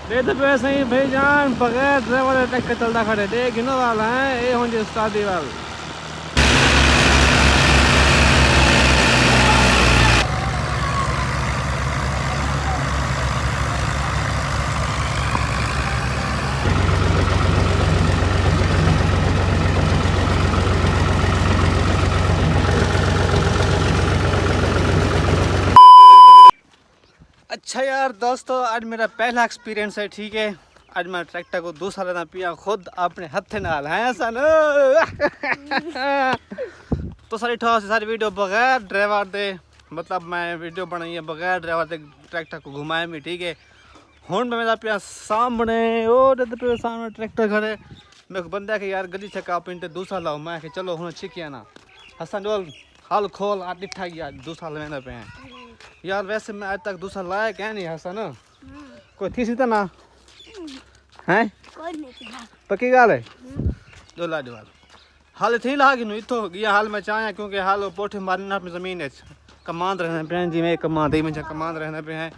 दे तो पैसे ही भाईजान बगैर ड्राइवर ट्रैक्टर चलता खड़े दे गिनो वाला है ये होंगे शादी वाल अच्छा यार दोस्तों आज मेरा पहला एक्सपीरियंस है ठीक है। आज मैं ट्रैक्टर को दूसरा लेना पिया खुद अपने हाथ नाल है सन तो सारी वीडियो बगैर ड्राइवर दे मतलब मैं वीडियो बनाई है बगैर ड्राइवर दे ट्रैक्टर को घुमाए भी ठीक है। हुण मैं मेरा पिया सामने पे सामने ट्रैक्टर खड़े मेरे को बंदा के यार गली से का पिंटे दूसरा लाओ मैं कि चलो हुण छिकिया ना हसन डोल हाल खोल आ डिठा गया दूसरा लेना पे हैं यार। वैसे मैं आज तक दूसरा लाया क्या नहीं हसन कोई थी सीता ना हैं कोई नहीं था पक्की गाल है दो ला दो हाल थी ला गिनो इतो गया हाल मैं चाहया क्योंकि हाल पोठे मारना अपनी जमीन है कमांद रहने पे जी में कमांद ही में कमांद रहने पे हैं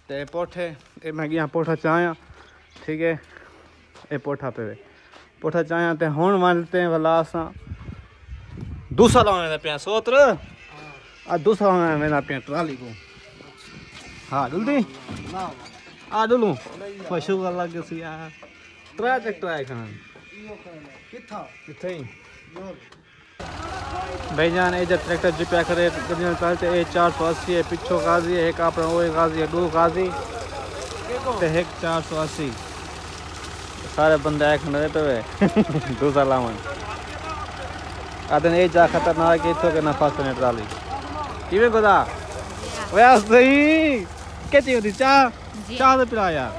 ते पोठे ए मैं गया पोठा चाहया ठीक है ए पोठा पे पोठा चाहया ते हुण मानते हैं भला सा दूसरा लाने पे सोत्र आ दूसरा लाने में ना पे ट्राली को हां जल्दी आ डलू पशु का लग सी यार ट्राई ट्रैक्टर आए खान किथा किथे भाईजान ए जब ट्रैक्टर जुपिया करे गदियां चलते ए 480 है पिछो गाजी है एक आपन ओए गाजी है दो गाजी ते एक 480 सारे बंदे आए खड़े पे दूसरा लावन आदन ए जा खतरनाक है तो के ना फास्ट ने ट्राली किवे गोदा वे सही केती होती चाह तो पिला यार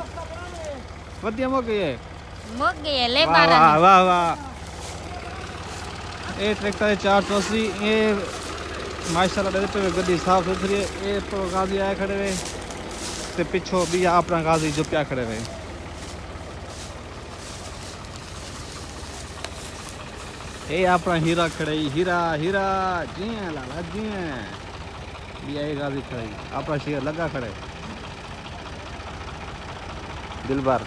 वदिया मो गए ले वाह वाह वाह ए ट्रैक्टर 480 ए माशाल्लाह दे पे गड्डी साफ सुथरी ए तो गाजी आए खड़े वे ते पिछो भी अपना गाजी जो पिया खड़े वे ए अपना हीरा खड़े हीरा हीरा जी लाला जी भी आई गाजी खड़े अपना शेर लगा खड़े दिलबर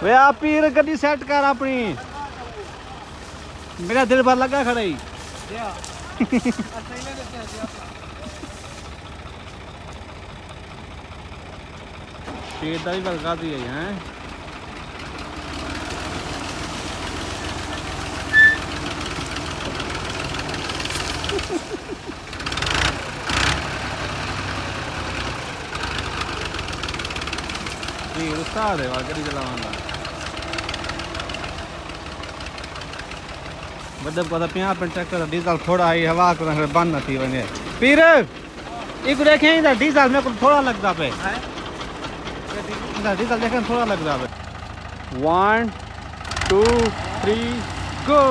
वे आप पीर गड्डी सेट कर अपनी मेरा दिल भर लगा खड़ा ही पीर दा भी लगा दी है पीर उस्ताद है और गड्डी चलावांगा मतलब पता पिया अपन ट्रैक्टर डीजल थोड़ा आई हवा को बंद न थी वने पीर एक देखें इधर डीजल मेरे को थोड़ा लगता पे इधर डीजल देखें थोड़ा लगता पे 1 2 3 गो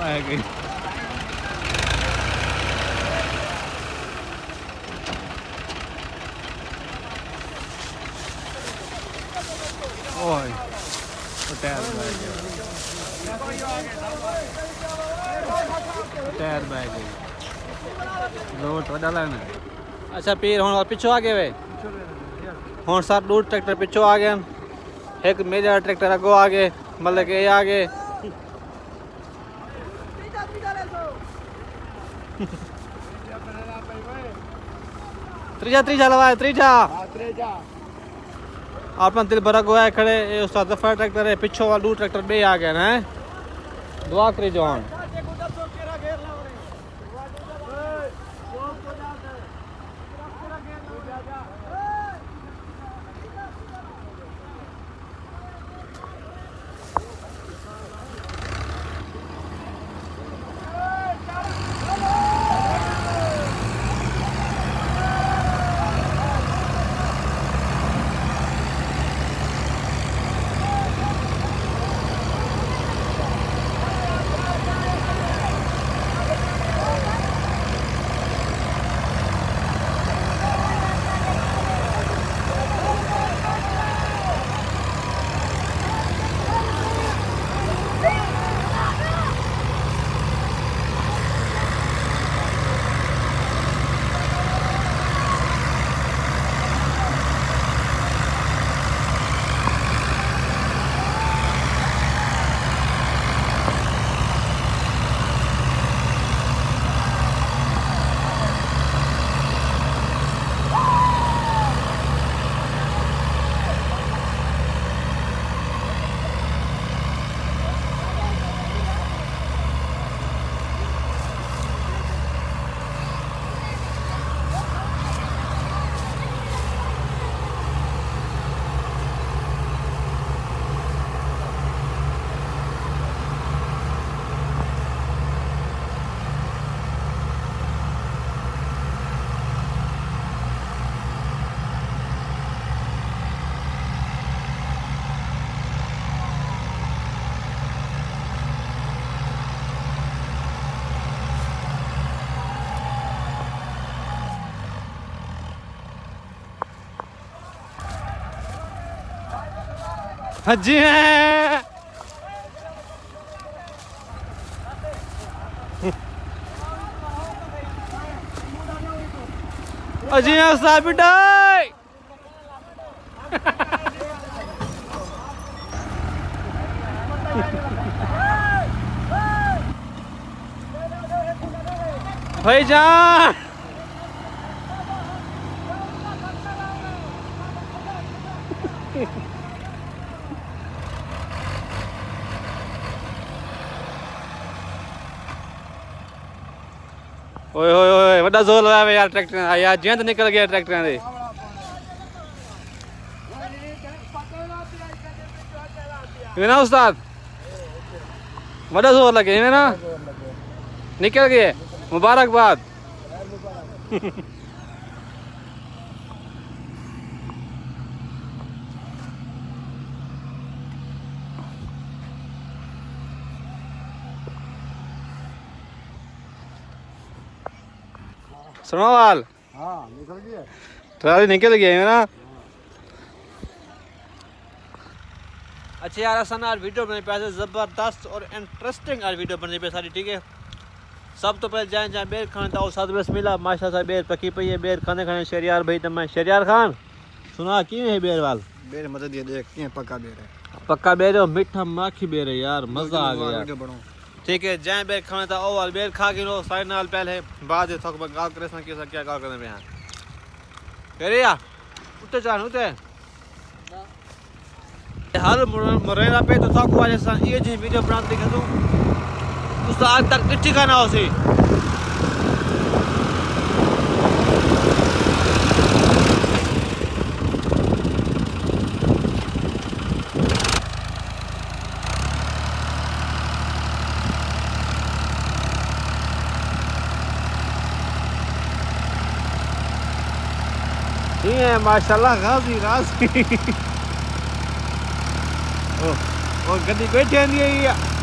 है गई ओए टायर बैग लोट डाला ना अच्छा पीर हुन और पिछो आ गए वे हुन सात दूर ट्रैक्टर पिछो आ गए एक मेजर ट्रैक्टर अगो आ गए मतलब के आ गए त्रीजा लवाए त्रीजा अपना दिल भरा गोया खड़े उस्ताद जफर ट्रैक्टर है पिछो वाला दूर ट्रैक्टर बे आ गए हैं दुआ करी जवान हजी हैं अजी हैं उस्ताद बेटा भाईजान ओए ओए ओए वड्डा जोर लगाया यार ट्रैक्टर यार जिंद निकल गया ट्रैक्टर दे ना उस्ताद वड्डा जोर लगे ना निकल गए मुबारकबाद सुनो वाल हाँ निकल गया ट्राली निकल गई है ना अच्छा यार असन यार वीडियो बनने पे ज़बरदस्त और इंटरेस्टिंग यार वीडियो बनने पे सारी ठीक है सब तो पहले जाए जाए बेर खाने तो साथ बस मिला माशा सा बेर पकी पई है बेर खाने खाने शरियार भाई तब मैं शरियार खान सुना क्यों है बेर वाल बेर मदद ये देख के पक्का बेर है पक्का बेर है मीठा माखी बेर है यार मजा आ गया वीडियो बनाओ ठीक है जाए बेर खाने तो ओ वाल बेर खा के लो साइड नाल पहले बाद में थक गाल करे सा क्या गाल करने पे यहां करे या उते जान उते हर मरेना पे तो थक वाले सा ये जी वीडियो बना दिखा दूं उस आज तक किट्ठी का ना हो सी ये माशाल्लाह गाजी गाजी ओ गड्डी बैठी आंदी है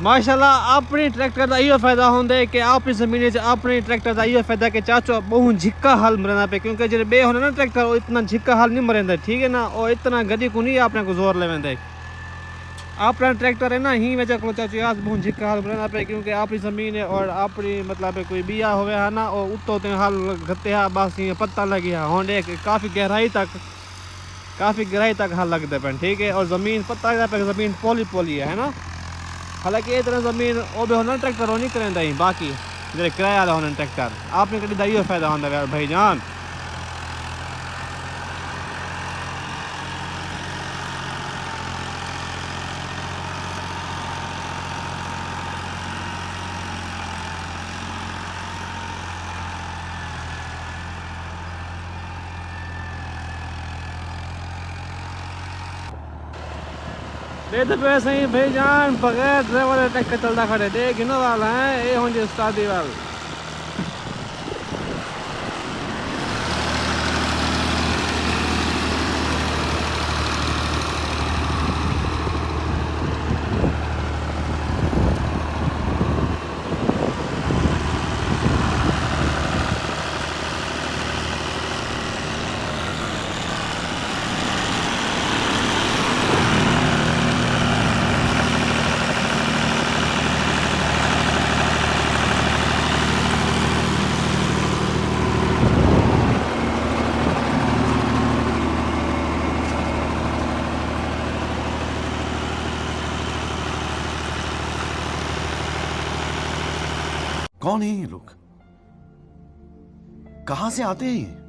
माशाल्लाह अपनी ट्रैक्टर का इो फायदा होंगे कि अपनी जमीन से अपनी ट्रैक्टर का इो फायदा कि चाचो बहुत झिक्का हाल मरना पे क्योंकि जो बे होने ना ट्रैक्टर वो इतना झिक्का हाल नहीं मरेंदा ठीक है ना और इतना गड्डी को नहीं अपने को जोर लेवेंदे अपना ट्रैक्टर है ना ही वजह को चाचो यार बहुत झिक्का हाल मरना पे क्योंकि अपनी जमीन है और अपनी मतलब कोई बिया होवे है ना और उत्तो हाल गते है बस ये पत्ता लगी है होंडे काफ़ी गहराई तक हाल लगते पे ठीक है और ज़मीन पत्ता पे ज़मीन पोली है ना हालांकि ये तरह जमीन वो भी होना ट्रैक्टर वो नहीं करें बाकी जो किराया वाला होना ट्रैक्टर आपने कभी दाइयो फायदा होता भाई जान तो पैसे ही भाई जान बगैर ड्राइवर ट्रैक्टर चलता खड़े देख गिनो वाला है ये होंगे उस्तादी वाल कौन है ये लोग? कहां से आते हैं ये?